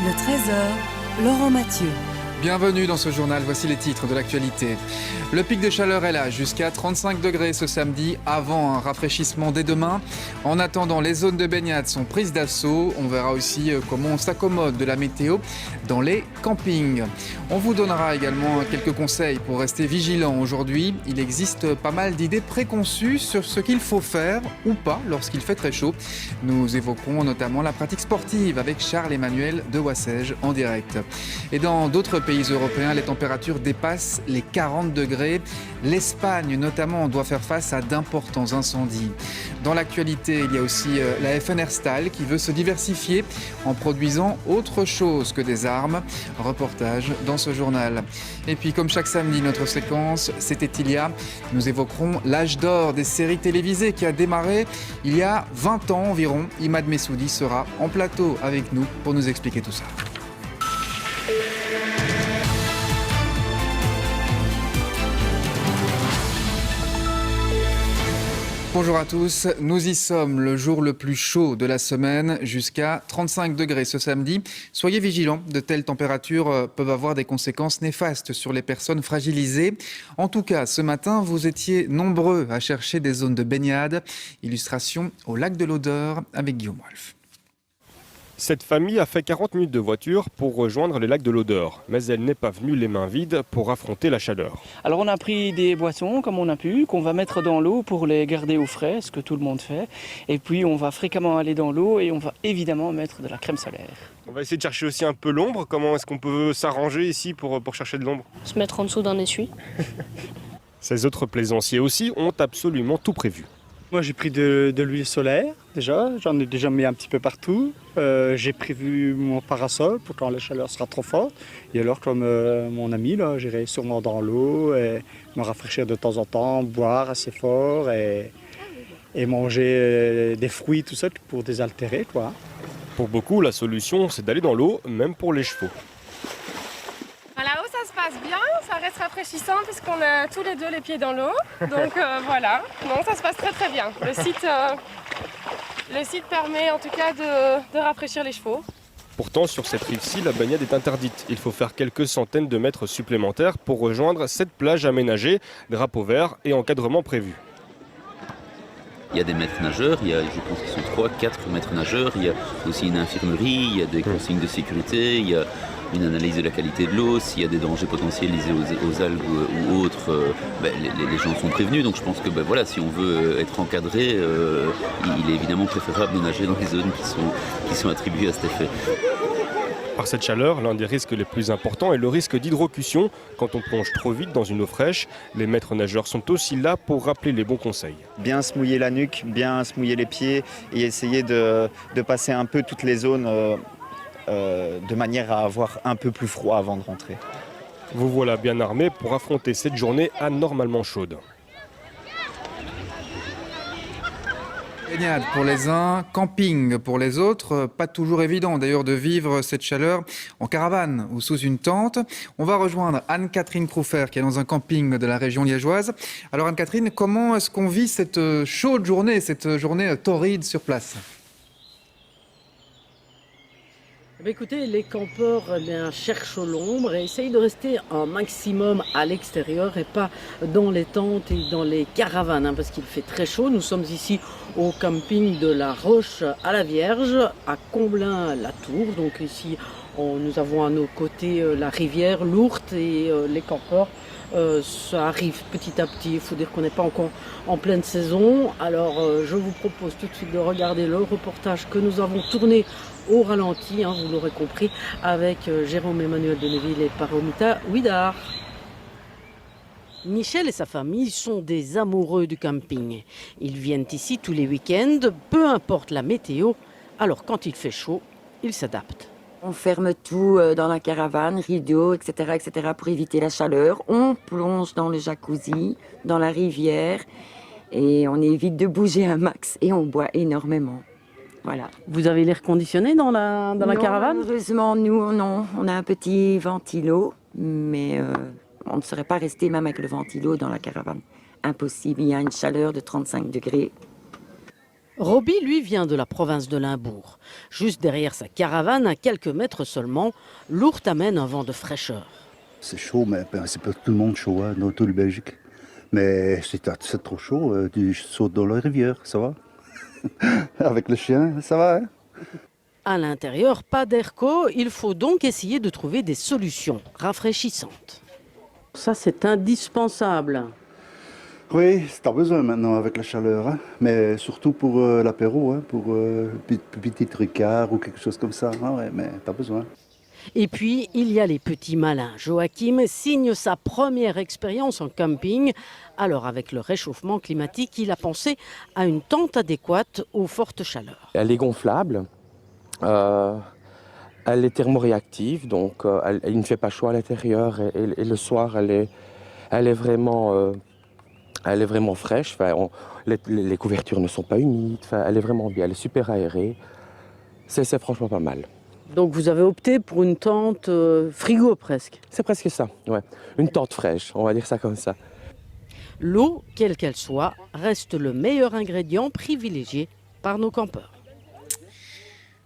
Le Trésor, Laurent Mathieu. Bienvenue dans ce journal, voici les titres de l'actualité. Le pic de chaleur est là, jusqu'à 35 degrés ce samedi, avant un rafraîchissement dès demain. En attendant, les zones de baignade sont prises d'assaut. On verra aussi comment on s'accommode de la météo dans les campings. On vous donnera également quelques conseils pour rester vigilant aujourd'hui. Il existe pas mal d'idées préconçues sur ce qu'il faut faire ou pas lorsqu'il fait très chaud. Nous évoquerons notamment la pratique sportive avec Charles-Emmanuel de Wassège en direct. Et dans d'autres pays européens, les températures dépassent les 40 degrés. L'Espagne, notamment, doit faire face à d'importants incendies. Dans l'actualité, il y a aussi la FNR Stahl qui veut se diversifier en produisant autre chose que des armes. Reportage dans ce journal. Et puis, comme chaque samedi, notre séquence, c'était il y a. Nous évoquerons l'âge d'or des séries télévisées qui a démarré il y a 20 ans environ. Imad Messoudi sera en plateau avec nous pour nous expliquer tout ça. Bonjour à tous, nous y sommes, le jour le plus chaud de la semaine, jusqu'à 35 degrés ce samedi. Soyez vigilants, de telles températures peuvent avoir des conséquences néfastes sur les personnes fragilisées. En tout cas, ce matin, vous étiez nombreux à chercher des zones de baignade. Illustration au lac de l'Odeur avec Guillaume Wolf. Cette famille a fait 40 minutes de voiture pour rejoindre le lac de l'Odeur, mais elle n'est pas venue les mains vides pour affronter la chaleur. Alors on a pris des boissons comme on a pu, qu'on va mettre dans l'eau pour les garder au frais, ce que tout le monde fait. Et puis on va fréquemment aller dans l'eau et on va évidemment mettre de la crème solaire. On va essayer de chercher aussi un peu l'ombre. Comment est-ce qu'on peut s'arranger ici pour chercher de l'ombre? Se mettre en dessous d'un essuie. Ces autres plaisanciers aussi ont absolument tout prévu. Moi j'ai pris de l'huile solaire déjà, j'en ai déjà mis un petit peu partout. J'ai prévu mon parasol pour quand la chaleur sera trop forte. Et alors comme mon ami, là, j'irai sûrement dans l'eau et me rafraîchir de temps en temps, boire assez fort et manger des fruits, tout ça pour désaltérer, quoi. Pour beaucoup, la solution c'est d'aller dans l'eau, même pour les chevaux. Là-haut, ça se passe bien, ça reste rafraîchissant puisqu'on a tous les deux les pieds dans l'eau. Donc voilà, non, ça se passe très très bien. Le site permet en tout cas de rafraîchir les chevaux. Pourtant, sur cette rive-ci, la baignade est interdite. Il faut faire quelques centaines de mètres supplémentaires pour rejoindre cette plage aménagée, drapeau vert et encadrement prévu. Il y a des maîtres nageurs, je pense qu'ils sont 3-4 maîtres nageurs, il y a aussi une infirmerie, il y a des consignes de sécurité, il y a une analyse de la qualité de l'eau, s'il y a des dangers potentiels liés aux algues ou autres, les gens sont prévenus. Donc je pense que voilà, si on veut être encadré, il est évidemment préférable de nager dans les zones qui sont attribuées à cet effet. Par cette chaleur, l'un des risques les plus importants est le risque d'hydrocution. Quand on plonge trop vite dans une eau fraîche, les maîtres nageurs sont aussi là pour rappeler les bons conseils. Bien se mouiller la nuque, bien se mouiller les pieds et essayer de passer un peu toutes les zones de manière à avoir un peu plus froid avant de rentrer. Vous voilà bien armés pour affronter cette journée anormalement chaude. Baignade pour les uns, camping pour les autres. Pas toujours évident d'ailleurs de vivre cette chaleur en caravane ou sous une tente. On va rejoindre Anne-Catherine Croufer qui est dans un camping de la région liégeoise. Alors Anne-Catherine, comment est-ce qu'on vit cette chaude journée, cette journée torride sur place ? Écoutez, les campeurs cherchent l'ombre et essayent de rester un maximum à l'extérieur et pas dans les tentes et dans les caravanes parce qu'il fait très chaud. Nous sommes ici au camping de la Roche à la Vierge, à Comblain-la-Tour. Donc ici, nous avons à nos côtés la rivière Lourdes et les campeurs. Ça arrive petit à petit, il faut dire qu'on n'est pas encore en pleine saison. Alors je vous propose tout de suite de regarder le reportage que nous avons tourné au ralenti, vous l'aurez compris, avec Jérôme-Emmanuel Deneville et Paromita Ouidar. Michel et sa famille sont des amoureux du camping. Ils viennent ici tous les week-ends, peu importe la météo. Alors quand il fait chaud, ils s'adaptent. On ferme tout dans la caravane, rideaux, etc., pour éviter la chaleur. On plonge dans le jacuzzi, dans la rivière, et on évite de bouger un max, et on boit énormément. Voilà. Vous avez l'air conditionné dans la caravane ? Heureusement, nous, non. On a un petit ventilo, mais on ne serait pas resté même avec le ventilo dans la caravane. Impossible, il y a une chaleur de 35 degrés. Roby, lui, vient de la province de Limbourg. Juste derrière sa caravane, à quelques mètres seulement, l'ourte amène un vent de fraîcheur. C'est chaud, mais c'est pas tout le monde chaud, hein, dans toute la Belgique. Mais c'est trop chaud, tu sautes dans la rivière, ça va. Avec le chien, ça va. Hein. À l'intérieur, pas d'airco, il faut donc essayer de trouver des solutions rafraîchissantes. Ça, c'est indispensable. Oui, t'as besoin maintenant avec la chaleur, hein. Mais surtout pour l'apéro, hein, pour petit ricard ou quelque chose comme ça. Hein, ouais, mais t'as besoin. Et puis, il y a les petits malins. Joachim signe sa première expérience en camping. Alors, avec le réchauffement climatique, il a pensé à une tente adéquate aux fortes chaleurs. Elle est gonflable, elle est thermoréactive, donc il ne fait pas chaud à l'intérieur. Et le soir, elle est vraiment fraîche. Enfin, les couvertures ne sont pas humides. Enfin, elle est vraiment bien, elle est super aérée. C'est franchement pas mal. Donc vous avez opté pour une tente frigo presque. C'est presque ça, ouais. Une tente fraîche, on va dire ça comme ça. L'eau, quelle qu'elle soit, reste le meilleur ingrédient privilégié par nos campeurs.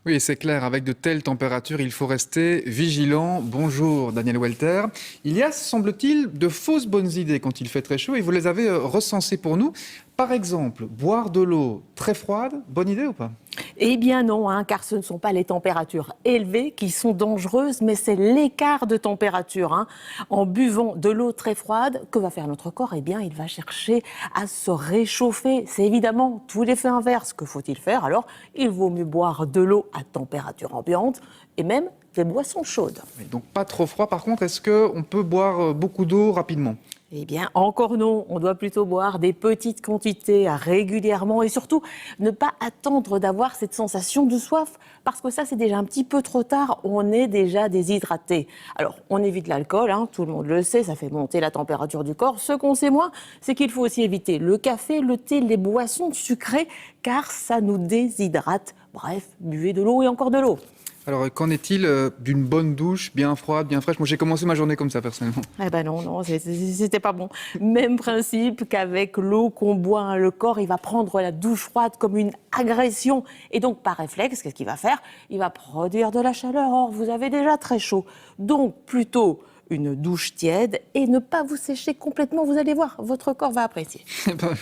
Oui, c'est clair, avec de telles températures, il faut rester vigilant. Bonjour Daniel Welter. Il y a, semble-t-il, de fausses bonnes idées quand il fait très chaud et vous les avez recensées pour nous. Par exemple, boire de l'eau très froide, bonne idée ou pas ? Eh bien non, hein, car ce ne sont pas les températures élevées qui sont dangereuses, mais c'est l'écart de température. Hein. En buvant de l'eau très froide, que va faire notre corps ? Eh bien, il va chercher à se réchauffer. C'est évidemment tout l'effet inverse. Que faut-il faire ? Alors, il vaut mieux boire de l'eau à température ambiante et même des boissons chaudes. Donc pas trop froid. Par contre, est-ce qu'on peut boire beaucoup d'eau rapidement ? Eh bien, encore non. On doit plutôt boire des petites quantités régulièrement et surtout ne pas attendre d'avoir cette sensation de soif parce que ça, c'est déjà un petit peu trop tard. On est déjà déshydraté. Alors, on évite l'alcool, hein, tout le monde le sait, ça fait monter la température du corps. Ce qu'on sait moins, c'est qu'il faut aussi éviter le café, le thé, les boissons sucrées car ça nous déshydrate. Bref, buvez de l'eau et encore de l'eau. Alors, qu'en est-il d'une bonne douche, bien froide, bien fraîche ? Moi, j'ai commencé ma journée comme ça, personnellement. Eh ben non, c'était pas bon. Même principe qu'avec l'eau qu'on boit, hein, le corps, il va prendre la douche froide comme une agression. Et donc, par réflexe, qu'est-ce qu'il va faire ? Il va produire de la chaleur. Or, vous avez déjà très chaud. Donc, plutôt une douche tiède et ne pas vous sécher complètement. Vous allez voir, votre corps va apprécier.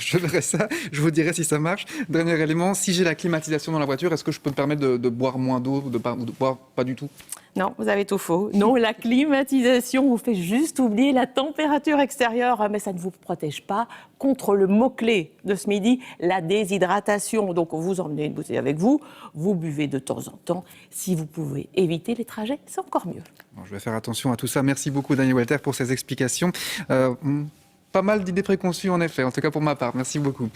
Je verrai ça, je vous dirai si ça marche. Dernier élément, si j'ai la climatisation dans la voiture, est-ce que je peux me permettre de boire moins d'eau ou de boire pas du tout ? Non, vous avez tout faux. Non, la climatisation vous fait juste oublier la température extérieure, mais ça ne vous protège pas contre le mot-clé de ce midi, la déshydratation. Donc, vous emmenez une bouteille avec vous, vous buvez de temps en temps. Si vous pouvez éviter les trajets, c'est encore mieux. Bon, je vais faire attention à tout ça. Merci beaucoup, Daniel Welter, pour ces explications. Pas mal d'idées préconçues, en effet, en tout cas pour ma part. Merci beaucoup.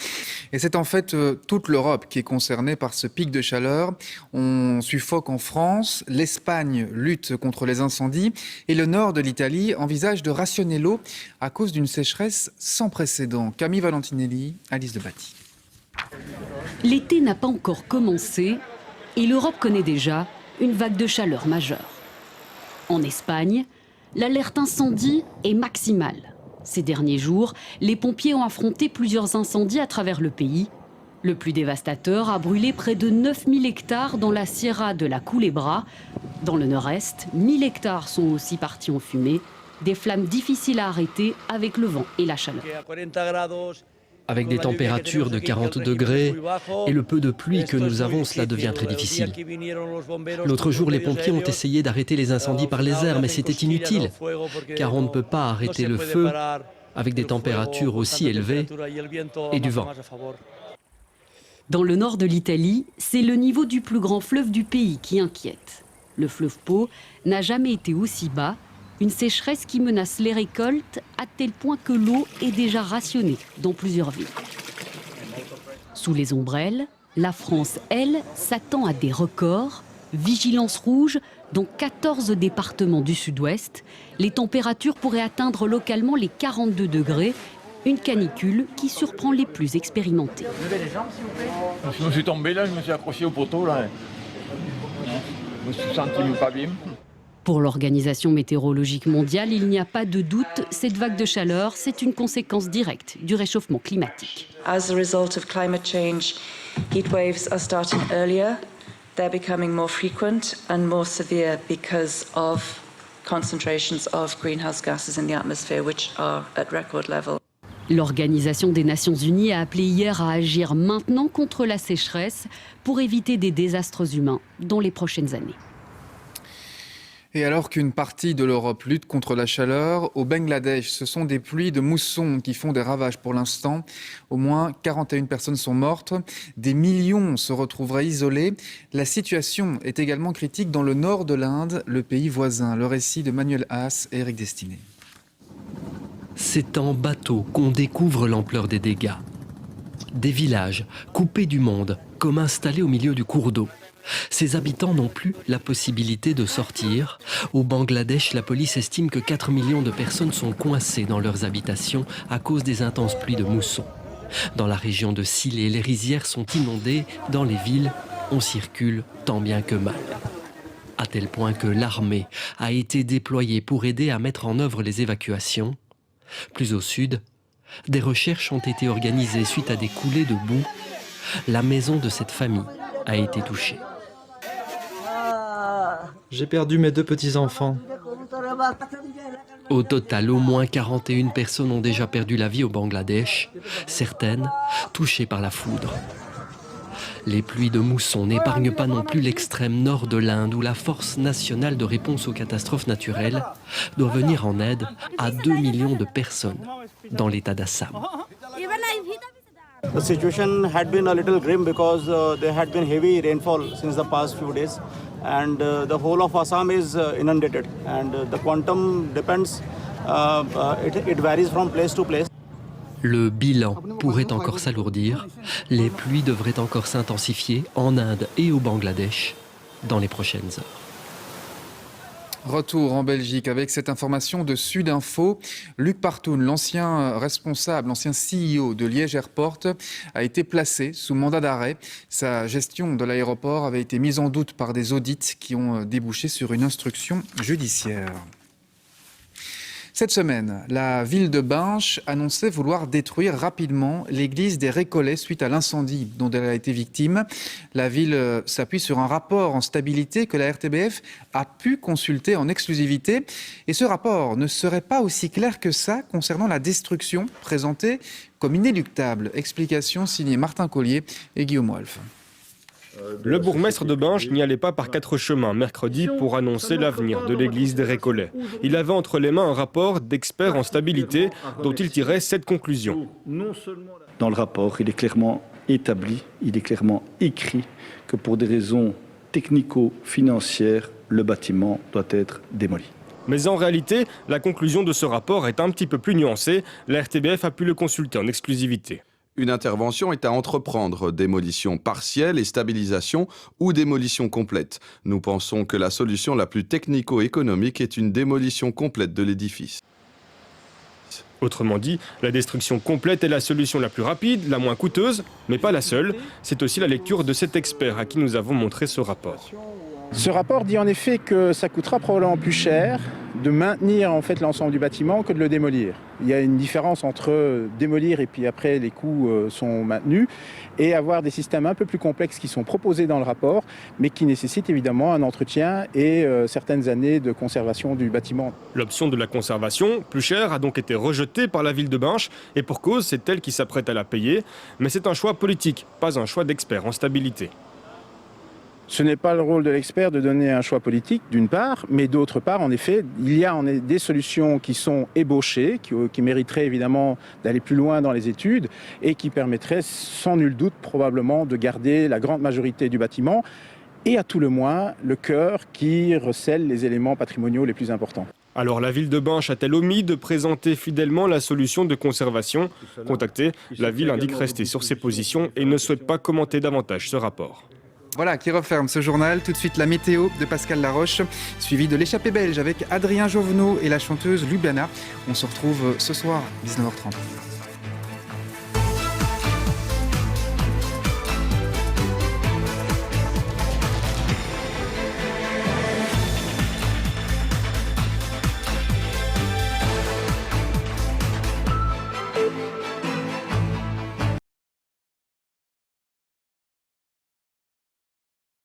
Et c'est en fait toute l'Europe qui est concernée par ce pic de chaleur. On suffoque en France, l'Espagne lutte contre les incendies et le nord de l'Italie envisage de rationner l'eau à cause d'une sécheresse sans précédent. Camille Valentinelli, Alice de Bâti. L'été n'a pas encore commencé et l'Europe connaît déjà une vague de chaleur majeure. En Espagne, l'alerte incendie est maximale. Ces derniers jours, les pompiers ont affronté plusieurs incendies à travers le pays. Le plus dévastateur a brûlé près de 9000 hectares dans la Sierra de la Culebra. Dans le nord-est, 1000 hectares sont aussi partis en fumée. Des flammes difficiles à arrêter avec le vent et la chaleur. Avec des températures de 40 degrés et le peu de pluie que nous avons, cela devient très difficile. L'autre jour, les pompiers ont essayé d'arrêter les incendies par les airs, mais c'était inutile, car on ne peut pas arrêter le feu avec des températures aussi élevées et du vent. Dans le nord de l'Italie, c'est le niveau du plus grand fleuve du pays qui inquiète. Le fleuve Po n'a jamais été aussi bas. Une sécheresse qui menace les récoltes à tel point que l'eau est déjà rationnée dans plusieurs villes. Sous les ombrelles, la France, elle, s'attend à des records. Vigilance rouge dans 14 départements du sud-ouest. Les températures pourraient atteindre localement les 42 degrés. Une canicule qui surprend les plus expérimentés. Levez les jambes, s'il vous plaît. Je me suis tombé là, je me suis accroché au poteau là. Je me suis senti pas bien. Pour l'Organisation météorologique mondiale, il n'y a pas de doute, cette vague de chaleur, c'est une conséquence directe du réchauffement climatique. As a result of climate change, Heat waves are starting earlier. They're becoming more frequent and more severe because of concentrations of greenhouse gases in the atmosphere, which are at record level. L'Organisation des Nations Unies a appelé hier à agir maintenant contre la sécheresse pour éviter des désastres humains dans les prochaines années. Et alors qu'une partie de l'Europe lutte contre la chaleur, au Bangladesh, ce sont des pluies de mousson qui font des ravages pour l'instant. Au moins 41 personnes sont mortes, des millions se retrouveraient isolés. La situation est également critique dans le nord de l'Inde, le pays voisin. Le récit de Manuel Haas et Eric Destiné. C'est en bateau qu'on découvre l'ampleur des dégâts. Des villages coupés du monde, comme installés au milieu du cours d'eau. Ces habitants n'ont plus la possibilité de sortir. Au Bangladesh, la police estime que 4 millions de personnes sont coincées dans leurs habitations à cause des intenses pluies de mousson. Dans la région de Sylhet, les rizières sont inondées. Dans les villes, on circule tant bien que mal. À tel point que l'armée a été déployée pour aider à mettre en œuvre les évacuations. Plus au sud, des recherches ont été organisées suite à des coulées de boue. La maison de cette famille a été touchée. J'ai perdu mes 2 petits-enfants. Au total, au moins 41 personnes ont déjà perdu la vie au Bangladesh, certaines touchées par la foudre. Les pluies de mousson n'épargnent pas non plus l'extrême nord de l'Inde où la Force nationale de réponse aux catastrophes naturelles doit venir en aide à 2 millions de personnes dans l'état d'Assam. The situation had been a little grim because there had been heavy rainfall since the past few days, and the whole of Assam is inundated, and the quantum depends, it varies from place to place. Le bilan pourrait encore s'alourdir. Les pluies devraient encore s'intensifier en Inde et au Bangladesh dans les prochaines heures. Retour en Belgique avec cette information de Sudinfo. Luc Partoun, l'ancien responsable, l'ancien CEO de Liège Airport, a été placé sous mandat d'arrêt. Sa gestion de l'aéroport avait été mise en doute par des audits qui ont débouché sur une instruction judiciaire. Cette semaine, la ville de Binche annonçait vouloir détruire rapidement l'église des Récollets suite à l'incendie dont elle a été victime. La ville s'appuie sur un rapport en stabilité que la RTBF a pu consulter en exclusivité. Et ce rapport ne serait pas aussi clair que ça concernant la destruction présentée comme inéluctable. Explication signée Martin Collier et Guillaume Wolf. Le bourgmestre de Binche n'y allait pas par 4 chemins mercredi pour annoncer l'avenir de l'église des Récollets. Il avait entre les mains un rapport d'experts en stabilité dont il tirait 7 conclusions. Dans le rapport, il est clairement établi, il est clairement écrit que pour des raisons technico-financières, le bâtiment doit être démoli. Mais en réalité, la conclusion de ce rapport est un petit peu plus nuancée. La RTBF a pu le consulter en exclusivité. Une intervention est à entreprendre, démolition partielle et stabilisation ou démolition complète. Nous pensons que la solution la plus technico-économique est une démolition complète de l'édifice. Autrement dit, la destruction complète est la solution la plus rapide, la moins coûteuse, mais pas la seule. C'est aussi la lecture de cet expert à qui nous avons montré ce rapport. Ce rapport dit en effet que ça coûtera probablement plus cher de maintenir en fait l'ensemble du bâtiment que de le démolir. Il y a une différence entre démolir et puis après les coûts sont maintenus et avoir des systèmes un peu plus complexes qui sont proposés dans le rapport mais qui nécessitent évidemment un entretien et certaines années de conservation du bâtiment. L'option de la conservation, plus chère, a donc été rejetée par la ville de Binche et pour cause, c'est elle qui s'apprête à la payer. Mais c'est un choix politique, pas un choix d'expert en stabilité. Ce n'est pas le rôle de l'expert de donner un choix politique, d'une part, mais d'autre part, en effet, il y a des solutions qui sont ébauchées, qui mériteraient évidemment d'aller plus loin dans les études et qui permettraient sans nul doute probablement de garder la grande majorité du bâtiment et à tout le moins le cœur qui recèle les éléments patrimoniaux les plus importants. Alors la ville de Binche a-t-elle omis de présenter fidèlement la solution de conservation ? Contactée, la ville indique rester sur ses positions et ne souhaite pas commenter davantage ce rapport. Voilà qui referme ce journal. Tout de suite la météo de Pascal Laroche, suivi de l'échappée belge avec Adrien Jovenot et la chanteuse Ljubljana. On se retrouve ce soir, 19h30.